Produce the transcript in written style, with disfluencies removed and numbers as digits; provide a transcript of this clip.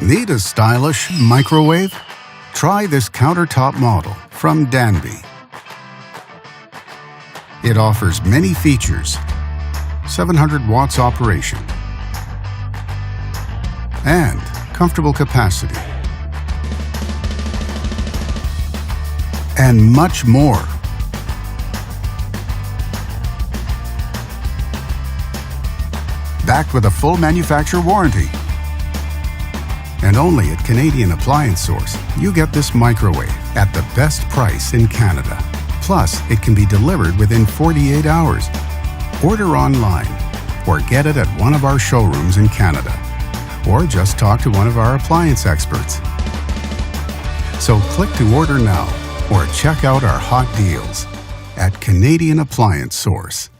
Need a stylish microwave? Try this countertop model from Danby. It offers many features, 700 watts operation, and comfortable capacity, and much more. Backed with a full manufacturer warranty. And only at Canadian Appliance Source, you get this microwave at the best price in Canada. Plus, it can be delivered within 48 hours. Order online or get it at one of our showrooms in Canada. Or just talk to one of our appliance experts. So click to order now or check out our hot deals at Canadian Appliance Source.